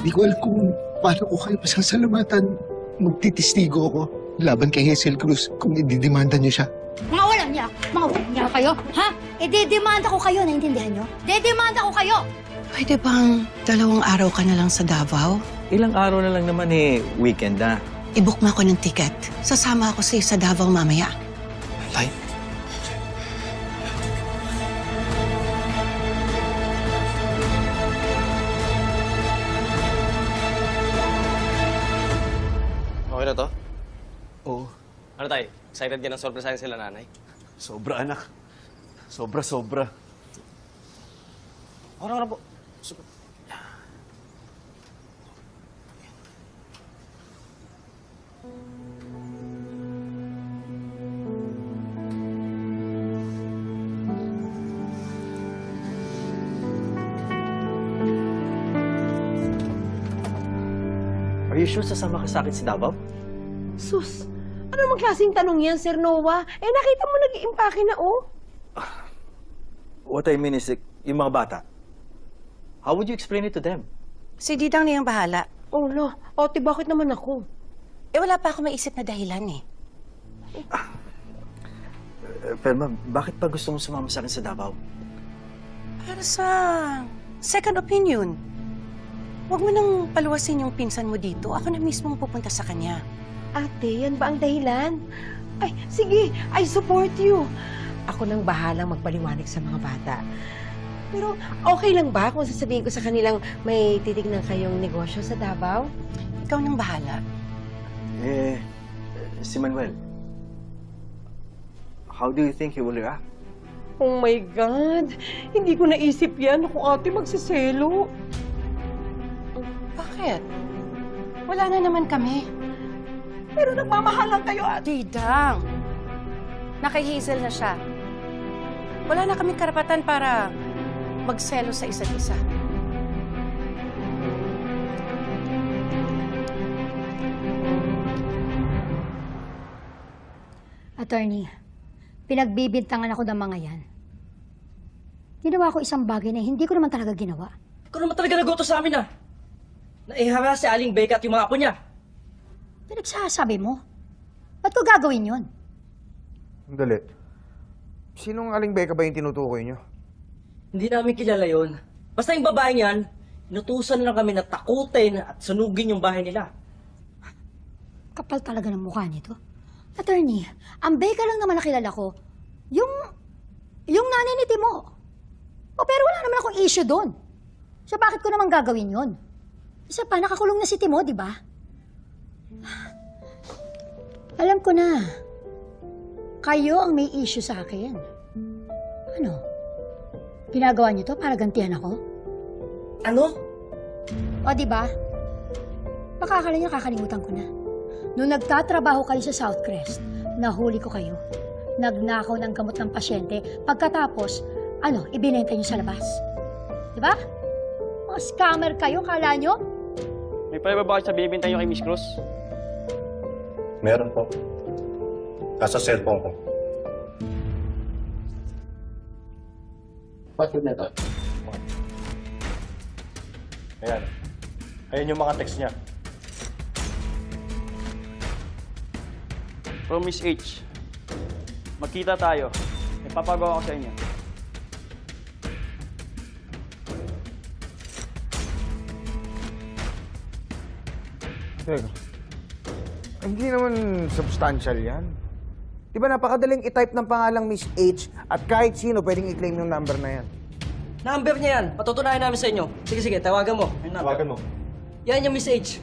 Di ko alam kung paano ko kayo pasasalamatan. Magtitistigo ako laban kay Hazel Cruz kung ididemanda niyo siya. Mga walang niya! Mga walang niya kayo! Ha? E dedemanda ko kayo, naiintindihan nyo? Dedemanda ko kayo! Pwede bang 2 araw ka na lang sa Davao? Ilang araw na lang naman weekend na. I-book mo ako ng ticket. Sasama ako sa'yo sa Davao mamaya. Tay? Okay na to? Oo. Ano tayo? Excited ka ng sorpresahin sila nanay? Sobra, anak. Sobra. Okay na po. Are you sure sasama ka sa akin si Davao? Sus, ano namang klaseng tanong yan, Sir Noah? Nakita mo nag-iimpake na, oh. What I mean is, yung mga bata. How would you explain it to them? Si Didang niyang bahala. Oh, no. Ate, bakit naman ako? Wala pa ako maisip na dahilan eh. Pero ma'am, bakit pa gusto mong sumama sa akin sa Davao? Para sa second opinion. Huwag mo nang paluwasin yung pinsan mo dito. Ako na mismo ang pupunta sa kanya. Ate, yan ba ang dahilan? Ay, sige, I support you. Ako nang bahalang magpaliwanag sa mga bata. Pero okay lang ba kung sasabihin ko sa kanilang may titignan kayong negosyo sa Davao? Ikaw nang bahala. Si Manuel. How do you think he will react? Oh my God! Hindi ko naisip yan. Ako, ate, magsiselo. Bakit? Wala na naman kami. Pero nagmamahalan kayo, ate. Didang! Nakahizel na siya. Wala na kaming karapatan para magselo sa isa't isa. Attorney, pinagbibintangan ako ng mga yan. Ginawa ko isang bagay na hindi ko naman talaga ginawa. Ikaw naman talaga nagutos sa amin, Naihara si Aling Becca at yung mga apo niya. Pinagsasabi mo? Ba't ko gagawin yun? Sandali. Sinong Aling Becca ba yung tinutukoy nyo? Hindi namin kilala yon. Basta yung babaeng yan, inutusan lang kami na takutin at sunugin yung bahay nila. Kapal talaga ng mukha nito. Attorney, ang Becca lang naman nakilala ko, yung nanay ni Timo. O pero wala naman akong issue doon. So bakit ko naman gagawin yon? Isa pa, nakakulong na si Timo, di ba? Alam ko na. Kayo ang may issue sa akin. Ano? Ginagawa niyo to para gantihan ako? Ano? O, di ba? Baka akala niyo kakalimutan ko na. Noong nagtatrabaho kayo sa Southcrest, nahuli ko kayo. Nagnakaw ng gamot ng pasyente. Pagkatapos, ibinenta niyo sa labas. Di ba? Mga scammer kayo, kala niyo? May pala ba sa bibintay nyo kay Miss Cruz? Meron po. Nasa cellphone ko. Password na to. Ayan. Ayan yung mga text niya. From Miss H. Magkita tayo. May papagawa ko sa inyo. Teka. Hindi naman substantial yan. Di ba napakadaling i-type ng pangalang Miss H at kahit sino pwedeng i-claim yung number na yan? Number niya yan. Patutunayan namin sa inyo. Sige, tawagan mo. Tawagan mo. Yan yung Miss H.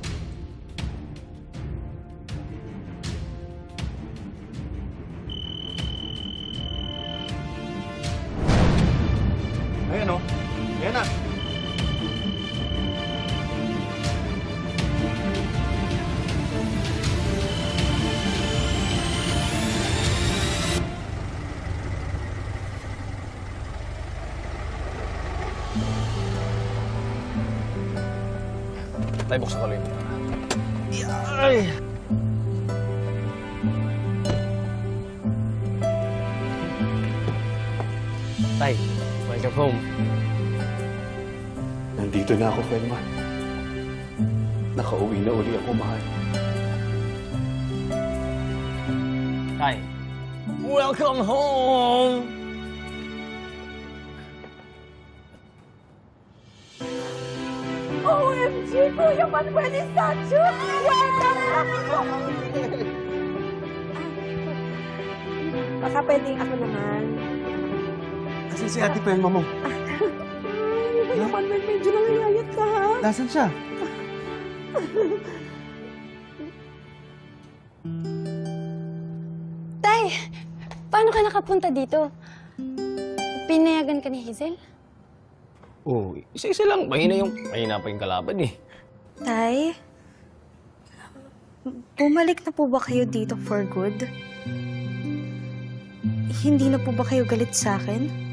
Ayan o. Ayan na. Tayo, buksan ko lang. Tay, welcome home. Nandito na ako, Felma. Nakauwi na uli ako, mahal. Tay, welcome home! OMG, Kuya Manuel Estacio! Welcome! Baka pwedeng ako naman. Kasi si Ate Pelma mo. Kuya Manuel, medyo nangayayat ka, ha? Nasaan siya? Tay, paano ka nakapunta dito? Pinayagan ka ni Hazel? Oo, isa-isa lang. Mahina pa yung kalaban eh. Tay, bumalik na po ba kayo dito for good? Hindi na po ba kayo galit sa akin?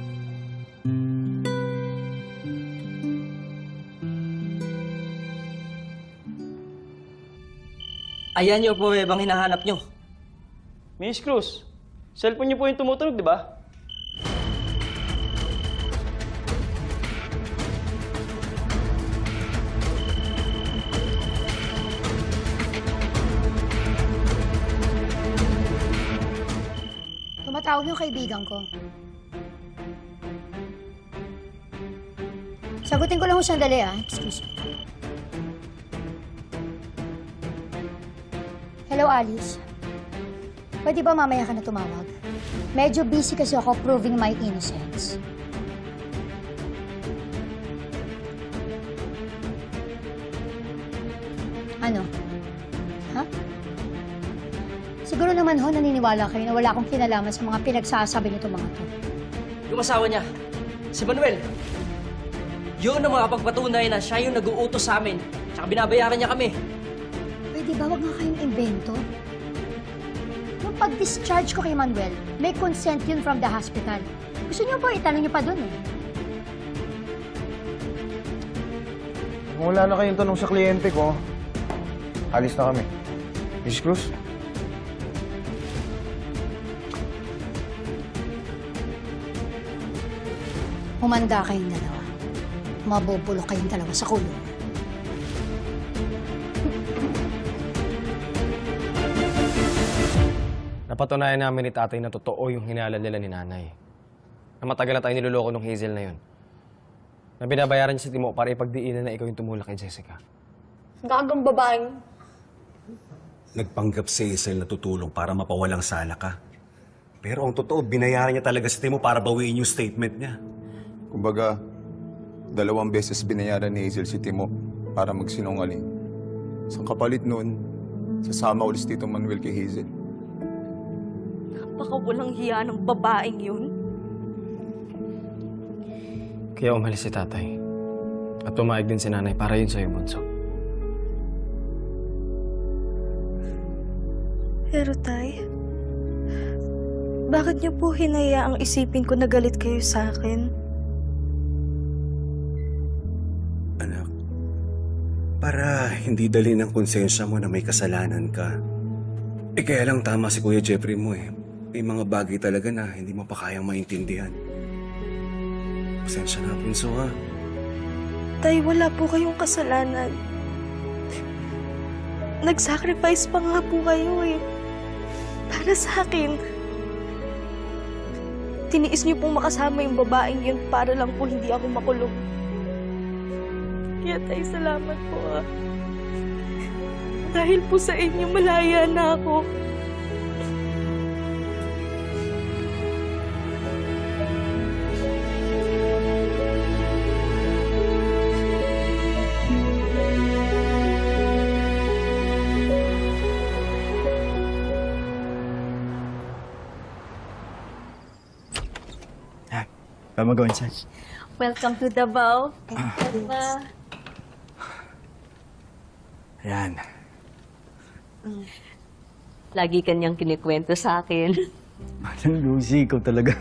Ayan yung pruwebang hinahanap nyo. Miss Cruz, cellphone niyo po yung tumutunog, di ba? Tumatawag yung kaibigan ko. Sagutin ko lang yung sandali, Excuse me. Hello, Alice. Pwede ba mamaya ka na tumawag? Medyo busy kasi ako proving my innocence. Ano? Ha? Siguro naman naniniwala kayo na wala akong kinalaman sa mga pinagsasabi nito mga to. Yung asawa niya, si Manuel. Yun ang mga pagpatunay na siya yung nag-uutos sa amin. Tsaka binabayaran niya kami. Pwede ba wag nga kayong imbento? Nung pag-discharge ko kay Manuel, may consent yun from the hospital. Gusto niyo po, itanong niyo pa dun eh. Kung wala na kayong tanong sa kliyente ko, alis na kami. Miss Cruz? Humanda kayong dalawa. Mabubulok kayong dalawa sa kulong. Napatunayan namin ni tatay na totoo yung hinala nila ni nanay. Na matagal na tayo niloloko ng Hazel na yun. Na binabayaran niya si Timo para ipagdiinan na ikaw yung tumulak kay Jessica. Gagang babaeng. Nagpanggap si Hazel na tutulong para mapawalang sala ka. Pero ang totoo, binayaran niya talaga si Timo para bawiin yung statement niya. Kumbaga, 2 beses binayaran ni Hazel si Timo para magsinungaling. Sa kapalit noon, sasama ulit si Tito Manuel kay Hazel. Baka walang hiya ng babaeng yun. Kaya umalis si tatay. At pumayag din si nanay para yun sa'yo, bunso. Pero tay, bakit niyo po hinayaang isipin ko na galit kayo sa akin? Anak, para hindi dali ng konsensya mo na may kasalanan ka. Kaya lang tama si Kuya Jeffrey mo eh. May mga bagay talaga na hindi mo pa kayang maintindihan. Pasensya na, punso ha. Tay, wala po kayong kasalanan. Nag-sacrifice pa nga po kayo eh. Para sa akin. Tiniis niyo pong makasama yung babaeng yun para lang po hindi ako makulong. Kaya tay, salamat po Dahil po sa inyo, malaya na ako. Where am I going, son? Welcome to Davao. Ayan. Lagi kanyang kinikwento sa akin. Manang Lucy, ikaw talaga.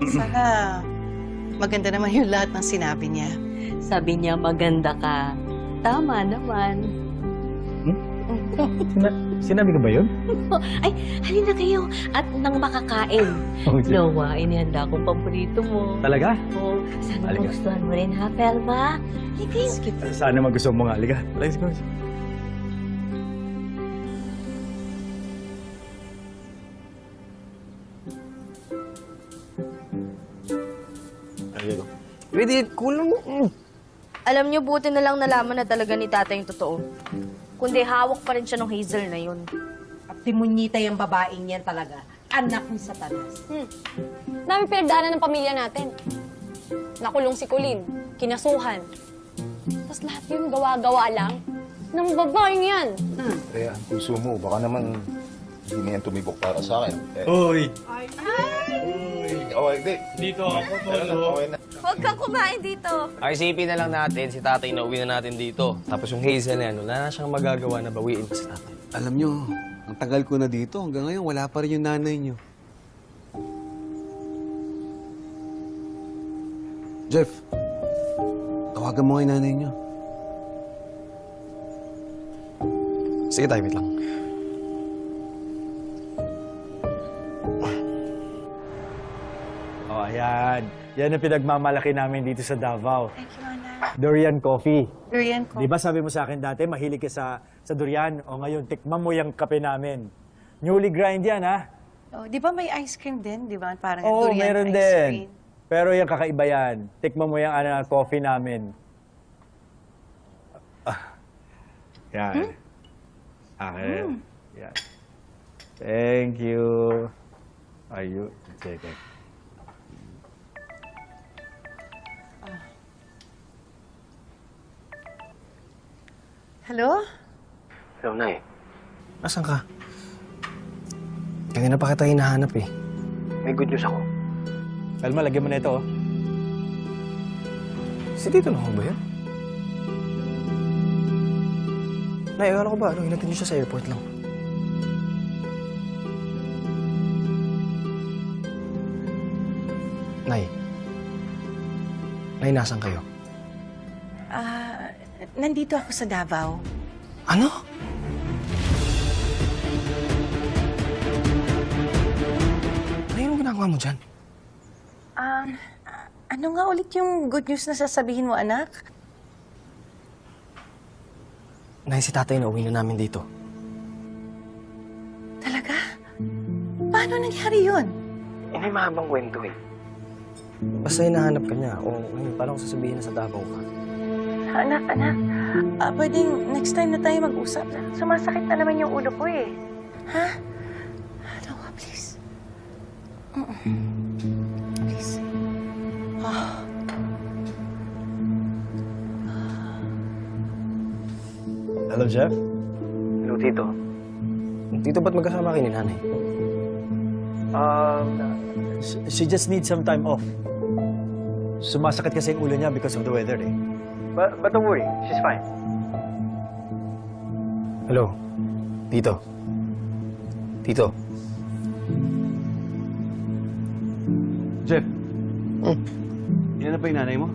Sana maganda naman yung lahat ng sinabi niya. Sabi niya maganda ka. Tama naman. Sinabi ko ba yun? Ay, halina kayo. At nang makakain. Noah, inihanda kong paborito mo. Talaga? Oh, sana Halika. gustuhan mo rin ha, Pelma? Halika kayo. Sana magustuhan mo nga. Halika. Let's go. Pwede, kulang mo. Alam niyo, buti na lang nalaman na talaga ni tatay yung totoo. Kundi hawak pa rin siya ng Hazel na yun. At timunyita yung babaeng yan talaga. Anak ni Satanas. Dami pinagdaanan ng pamilya natin. Nakulong si Colleen, kinasuhan. Tapos lahat yun gawa-gawa lang ng babaeng yan. Kaya, puso mo, baka naman hindi na yan tumibok para sa akin. Uy! Okay, hindi. Dito ako, Okay na. Huwag kang kumain dito. Ay, isipin na lang natin, si tatay na uwi na natin dito. Tapos yung Hazel na yan, wala na siyang magagawa na bawiin pa si tatay. Alam nyo, ang tagal ko na dito. Hanggang ngayon, wala pa rin yung nanay nyo. Jeff, tawagan mo nga yung nanay nyo. Sige tayo, wait lang. Oh, ayan. Yan ang pinagmamalaki namin dito sa Davao. Thank you, Anak. Durian coffee. Durian ko. Di ba sabi mo sa akin dati, mahilig ka sa durian? O ngayon, tikman mo yung kape namin. Newly grind yan, ha? Oh, di ba may ice cream din, di ba? Parang Oo, durian meron ice din. cream. Pero yung kakaiba yan. Tikman mo yung coffee namin. Yan. Akin. Yan. Thank you. Ayun. Sige. Hello? Hello, Nay. Nasaan ka? Kanina pa kita hinahanap eh. May good news ako. Alma, lagyan mo na ito, oh. Si Tito na ba yun? Nay, akala ko ba? Hinatid niyo siya sa airport lang. Nay. Nay, nasan kayo? Nandito ako sa Davao. Ano? Nay, anong ginagawa mo dyan? Ano nga ulit yung good news na sasabihin mo, anak? Nay, si tatay na uwi na namin dito. Talaga? Paano nangyari yun? May mahabang kwento eh. Basta hinahanap ka niya. O ngayon, paano ko sasabihin na sa Davao ka? Anak, pwedeng next time na tayo mag-usap. Sumasakit na naman yung ulo ko eh. Ha? Noah, please. Please. Hello, Jeff? Hello, Tito. Tito, ba't magkasama kayo ni nanay? She just needs some time off. Sumasakit kasi yung ulo niya because of the weather, eh. But don't worry, she's fine. Hello, Tito. Tito. Jeff, yan na ba yung nanay mo?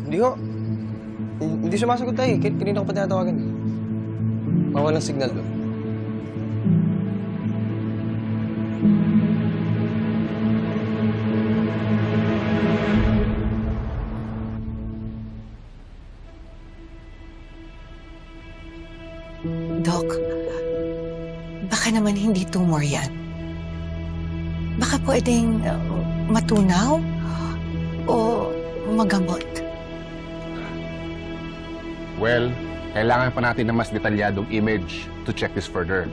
Hindi ko. Hindi sumasagot tayo. Kanina ko pa tinatawagan. Mawalang signal doon. Doc, baka naman hindi tumor yan. Baka pwedeng matunaw o magamot. Well, kailangan pa natin ng mas detalyadong image to check this further.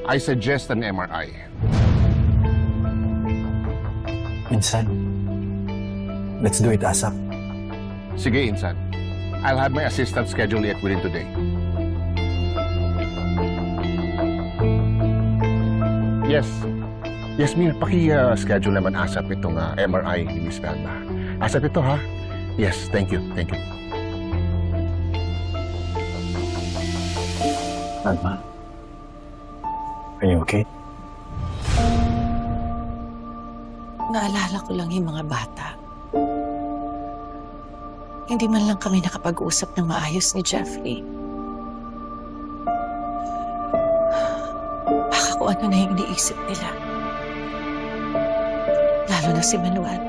I suggest an MRI. Insan, let's do it ASAP. Sige, Insan. I'll have my assistant schedule it within today. Yes. Yes, Mir. Paki-schedule naman ASAP itong MRI ni Miss Velma. ASAP ito, ha? Yes, thank you. Thank you. Alma, are you okay? Naalala ko lang yung mga bata. Hindi man lang kami nakapag-usap ng maayos ni Jeffrey. Baka kung ano na yung iniisip nila. Lalo na si Manuel.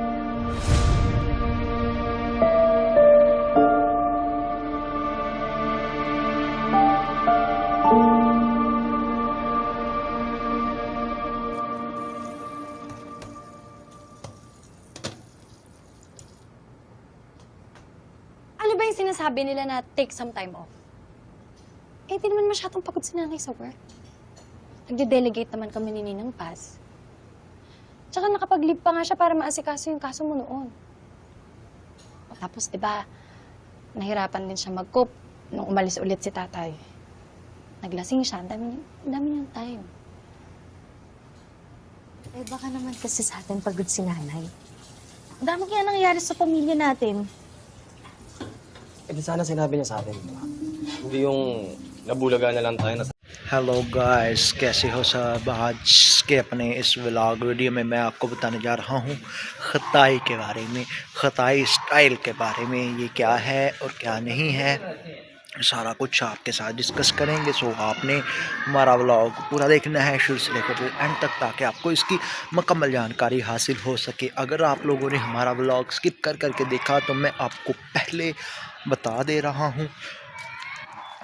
Ano ba yung sinasabi nila na take some time off? Eh, di naman masyadong pagod si nanay sa work. Nagde-delegate naman kami ni Ninang Paz. Tsaka nakapag-leave pa nga siya para maasikaso yung kaso mo noon. Tapos, di ba, nahirapan din siya mag-cope nung umalis ulit si tatay. Naglasing siya, ang dami niyang time. Eh, baka naman kasi sa atin pagod si nanay. Ang dami kaya nangyayari sa pamilya natin. Eh, di sana sinabi niya sa atin, di ba? Hindi yung nabulaga na lang tayo na hello guys, कैसे हो सब। आज के अपने इस vlog video में मैं आपको बताने जा रहा हूँ खताई के बारे में, खताई स्टाइल के बारे में। ये क्या है और क्या नहीं है, सारा कुछ आपके साथ डिस्कस करेंगे। सो आपने हमारा व्लॉग पूरा देखना है शुरू से लेकर एंड तक, ताकि आपको इसकी मुकम्मल जानकारी हासिल हो सके। अगर आप लोगों ने हमारा व्लॉग स्किप कर करके देखा तो मैं आपको पहले बता दे रहा हूँ,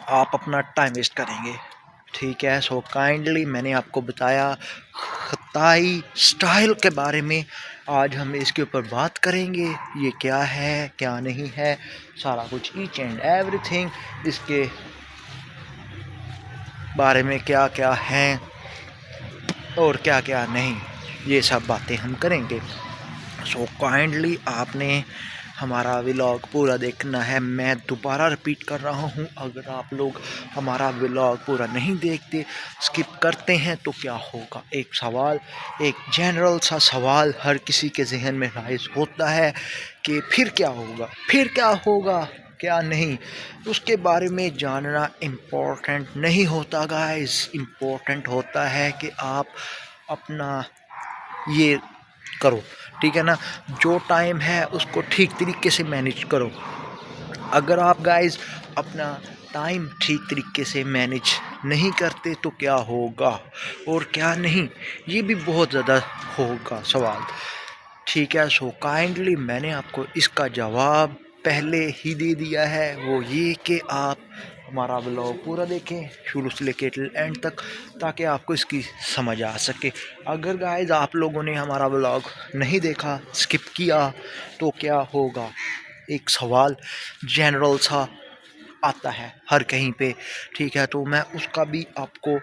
आप अपना टाइम वेस्ट करेंगे, ठीक है। सो काइंडली मैंने आपको बताया खताई स्टाइल के बारे में। आज हम इसके ऊपर बात करेंगे, ये क्या है क्या नहीं है, सारा कुछ ईच एंड एवरीथिंग, इसके बारे में क्या क्या है और क्या क्या नहीं, ये सब बातें हम करेंगे। सो काइंडली आपने हमारा व्लॉग पूरा देखना है। मैं दोबारा रिपीट कर रहा हूँ, अगर आप लोग हमारा व्लॉग पूरा नहीं देखते, स्किप करते हैं तो क्या होगा। एक सवाल, एक जनरल सा सवाल हर किसी के जहन में राइज होता है कि फिर क्या होगा, फिर क्या होगा, क्या नहीं। उसके बारे में जानना इम्पोर्टेंट नहीं होता गाइस, इम्पोर्टेंट होता है कि आप अपना ये करो, ठीक है ना। जो टाइम है उसको ठीक तरीके से मैनेज करो। अगर आप गाइस अपना टाइम ठीक तरीके से मैनेज नहीं करते तो क्या होगा और क्या नहीं, ये भी बहुत ज़्यादा होगा सवाल, ठीक है। सो काइंडली मैंने आपको इसका जवाब पहले ही दे दिया है, वो ये कि आप हमारा व्लॉग पूरा देखें शुरू से लेकर एंड तक, ताकि आपको इसकी समझ आ सके। अगर गाइस आप लोगों ने हमारा व्लॉग नहीं देखा, स्किप किया, तो क्या होगा। एक सवाल जनरल सा आता है हर कहीं पे, ठीक है, तो मैं उसका भी आपको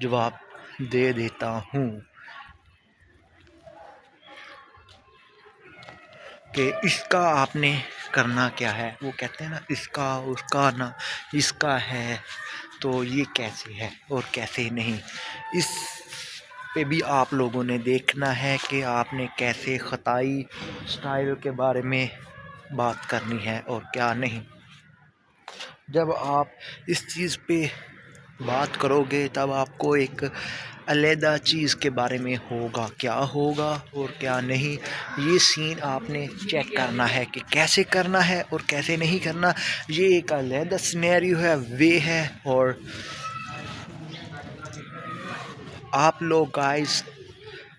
जवाब दे देता हूँ कि इसका आपने करना क्या है। वो कहते हैं ना, इसका उसका ना इसका है, तो ये कैसे है और कैसे नहीं, इस पे भी आप लोगों ने देखना है कि आपने कैसे खताई स्टाइल के बारे में बात करनी है और क्या नहीं। जब आप इस चीज़ पे बात करोगे तब आपको एक अलहदा चीज़ के बारे में होगा, क्या होगा और क्या नहीं। ये सीन आपने चेक करना है कि कैसे करना है और कैसे नहीं करना। ये एक अलहदा सिनेरियो है, वे है। और आप लोग गाइस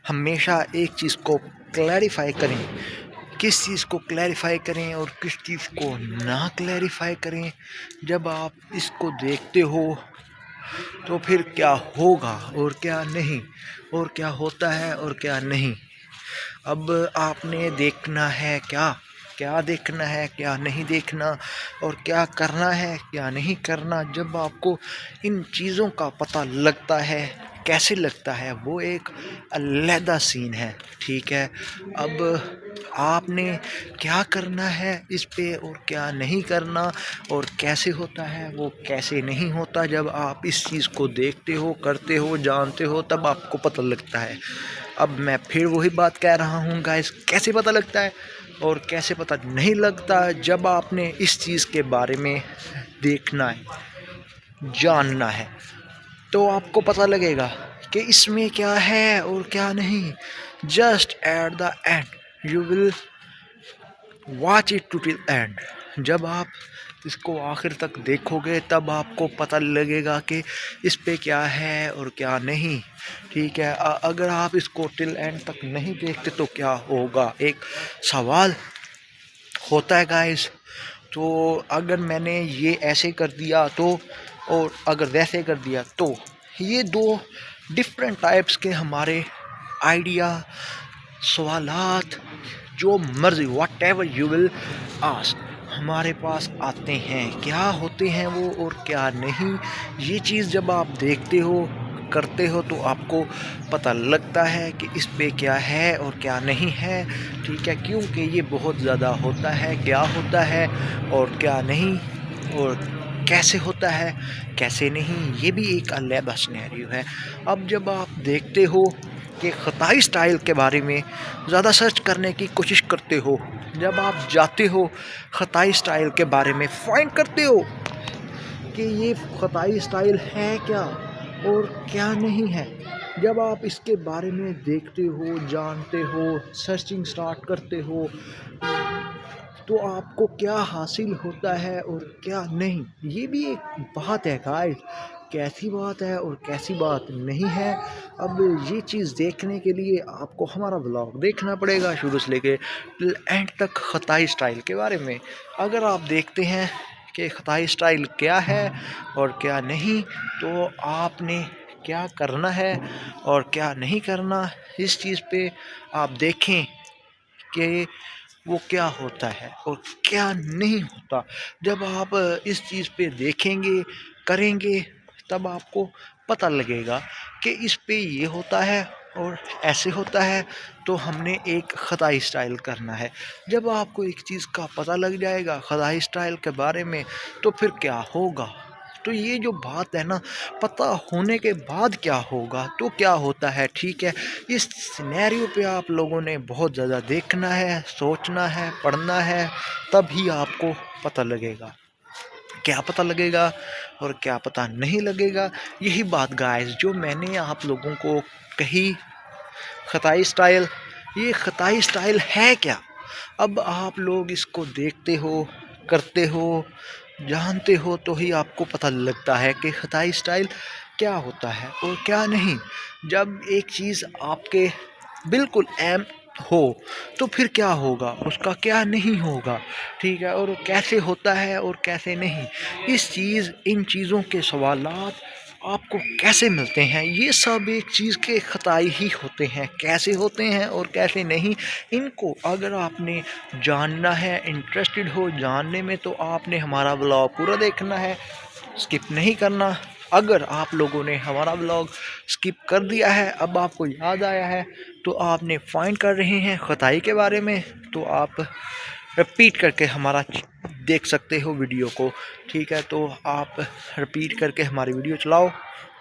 हमेशा एक चीज़ को क्लैरिफाई करें, किस चीज़ को क्लैरिफाई करें और किस चीज़ को ना क्लैरिफाई करें। जब आप इसको देखते हो तो फिर क्या होगा और क्या नहीं, और क्या होता है और क्या नहीं। अब आपने देखना है क्या देखना है, क्या नहीं देखना, और क्या करना है क्या नहीं करना। जब आपको इन चीज़ों का पता लगता है, कैसे लगता है, वो एक अलहदा सीन है, ठीक है। अब आपने क्या करना है इस पे और क्या नहीं करना, और कैसे होता है वो कैसे नहीं होता। जब आप इस चीज़ को देखते हो, करते हो, जानते हो, तब आपको पता लगता है। अब मैं फिर वही बात कह रहा हूँ गाइस, कैसे पता लगता है और कैसे पता नहीं लगता। जब आपने इस चीज़ के बारे में देखना है, जानना है, तो आपको पता लगेगा कि इसमें क्या है और क्या नहीं। Just at the end you will watch it to till end, जब आप इसको आखिर तक देखोगे तब आपको पता लगेगा कि इस पे क्या है और क्या नहीं, ठीक है। अगर आप इसको टिल एंड तक नहीं देखते तो क्या होगा, एक सवाल होता है गाइस। तो अगर मैंने ये ऐसे कर दिया तो, और अगर वैसे कर दिया तो, ये दो डिफरेंट टाइप्स के हमारे आइडिया, सवालात, जो मर्जी what ever you will ask, हमारे पास आते हैं। क्या होते हैं वो और क्या नहीं, ये चीज़ जब आप देखते हो, करते हो, तो आपको पता लगता है कि इस पे क्या है और क्या नहीं है, ठीक है। क्योंकि ये बहुत ज़्यादा होता है, क्या होता है और क्या नहीं, और कैसे होता है कैसे नहीं, ये भी एक अलग सिनेरियो है। अब जब आप देखते हो कि खताई स्टाइल के बारे में ज़्यादा सर्च करने की कोशिश करते हो, जब आप जाते हो खताई स्टाइल के बारे में फाइंड करते हो कि ये खताई स्टाइल है क्या और क्या नहीं है, जब आप इसके बारे में देखते हो, जानते हो, सर्चिंग स्टार्ट करते हो, तो आपको क्या हासिल होता है और क्या नहीं, ये भी एक बात है गाइस। कैसी बात है और कैसी बात नहीं है, अब ये चीज़ देखने के लिए आपको हमारा व्लॉग देखना पड़ेगा शुरू से लेके एंड तक खताई स्टाइल के बारे में। अगर आप देखते हैं कि खताई स्टाइल क्या है और क्या नहीं, तो आपने क्या करना है और क्या नहीं करना, इस चीज़ पे आप देखें कि वो क्या होता है और क्या नहीं होता। जब आप इस चीज़ पे देखेंगे, करेंगे, तब आपको पता लगेगा कि इस पे ये होता है और ऐसे होता है, तो हमने एक खताई स्टाइल करना है। जब आपको एक चीज़ का पता लग जाएगा खताई स्टाइल के बारे में, तो फिर क्या होगा, तो ये जो बात है ना, पता होने के बाद क्या होगा तो क्या होता है, ठीक है। इस सिनेरियो पे आप लोगों ने बहुत ज़्यादा देखना है, सोचना है, पढ़ना है, तभी आपको पता लगेगा क्या पता लगेगा और क्या पता नहीं लगेगा। यही बात गाइस जो मैंने आप लोगों को कही, खताई स्टाइल, ये खताई स्टाइल है क्या। अब आप लोग इसको देखते हो, करते हो, जानते हो, तो ही आपको पता लगता है कि खताई स्टाइल क्या होता है और क्या नहीं। जब एक चीज़ आपके बिल्कुल एम हो तो फिर क्या होगा, उसका क्या नहीं होगा, ठीक है, और कैसे होता है और कैसे नहीं, इन चीज़ों के सवालात आपको कैसे मिलते हैं, ये सब एक चीज़ के खताई ही होते हैं। कैसे होते हैं और कैसे नहीं, इनको अगर आपने जानना है, इंटरेस्टेड हो जानने में, तो आपने हमारा व्लॉग पूरा देखना है, स्किप नहीं करना। अगर आप लोगों ने हमारा व्लॉग स्किप कर दिया है, अब आपको याद आया है, तो आपने फाइंड कर रहे हैं खताई के बारे में, तो आप रिपीट करके हमारा देख सकते हो वीडियो को, ठीक है। तो आप रिपीट करके हमारी वीडियो चलाओ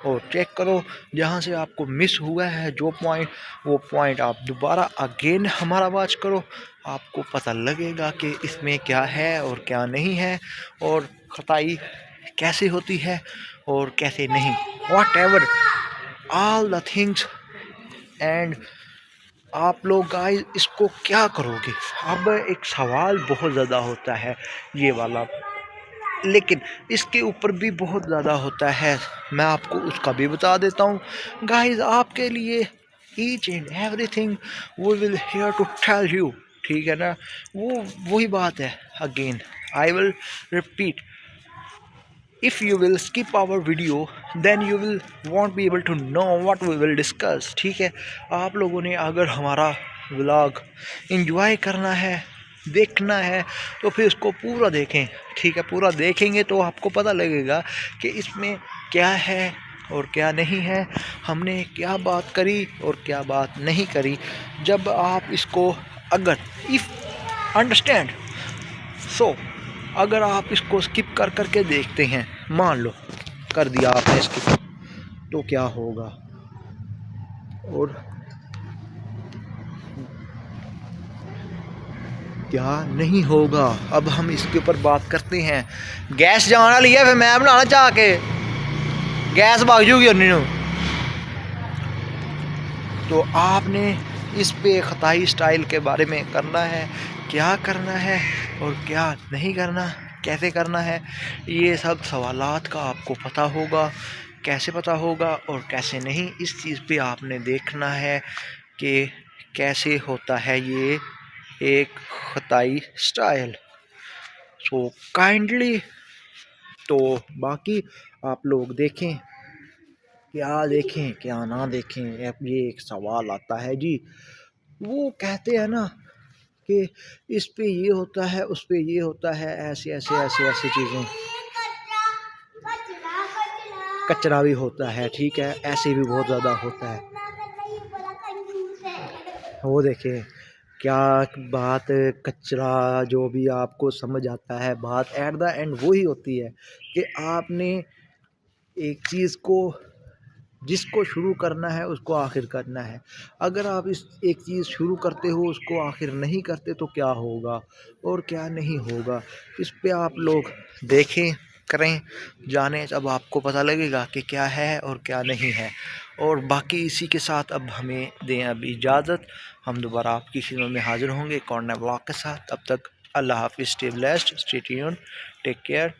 और चेक करो, जहाँ से आपको मिस हुआ है जो पॉइंट, वो पॉइंट आप दोबारा अगेन हमारा वॉच करो, आपको पता लगेगा कि इसमें क्या है और क्या नहीं है, और खताई कैसे होती है और कैसे नहीं, what ever all the things. And आप लोग गाइस इसको क्या करोगे, अब एक सवाल बहुत ज़्यादा होता है ये वाला, लेकिन इसके ऊपर भी बहुत ज़्यादा होता है, मैं आपको उसका भी बता देता हूँ गाइस आपके लिए। Each and everything we will here to tell you, ठीक है ना। वही बात है, again I will repeat, if you will skip our video then you will won't be able to know what we will discuss, ठीक है। आप लोगों ने अगर हमारा व्लॉग एंजॉय करना है, देखना है, तो फिर इसको पूरा देखें, ठीक है। पूरा देखेंगे तो आपको पता लगेगा कि इसमें क्या है और क्या नहीं है, हमने क्या बात करी और क्या बात नहीं करी। जब आप इसको अगर इफ़ अंडरस्टैंड सो अगर आप इसको स्किप कर करके देखते हैं, मान लो कर दिया आपने स्किप, तो क्या होगा और क्या नहीं होगा, अब हम इसके ऊपर बात करते हैं। गैस जाना लिया, फिर मैं बनाना चाह के गैस भाग जूगी उन्हें, तो आपने इस पे खताई स्टाइल के बारे में करना है क्या करना है और क्या नहीं करना, कैसे करना है, ये सब सवालात का आपको पता होगा। कैसे पता होगा और कैसे नहीं, इस चीज़ पे आपने देखना है कि कैसे होता है ये एक खताई स्टाइल। सो काइंडली, तो बाकी आप लोग देखें, क्या देखें क्या ना देखें, अब ये एक सवाल आता है जी। वो कहते हैं ना कि इस पे ये होता है, उस पे ये होता है, ऐसी ऐसी ऐसी ऐसी चीज़ें, कचरा भी होता है, ठीक है, ऐसे भी बहुत ज़्यादा होता है। वो देखिए क्या बात, कचरा जो भी आपको समझ आता है, बात एट द एंड वही होती है कि आपने एक चीज़ को, जिसको शुरू करना है उसको आखिर करना है। अगर आप इस एक चीज़ शुरू करते हो उसको आखिर नहीं करते तो क्या होगा और क्या नहीं होगा, इस पे आप लोग देखें, करें, जानें, तब आपको पता लगेगा कि क्या है और क्या नहीं है। और बाकी इसी के साथ अब हमें दें अब इजाज़त, हम दोबारा आपकी फिल्मों में हाजिर होंगे कॉर्नर ब्लॉग के साथ। तब तक अल्लाह हाफिज़, stay blessed, stay tuned, take care.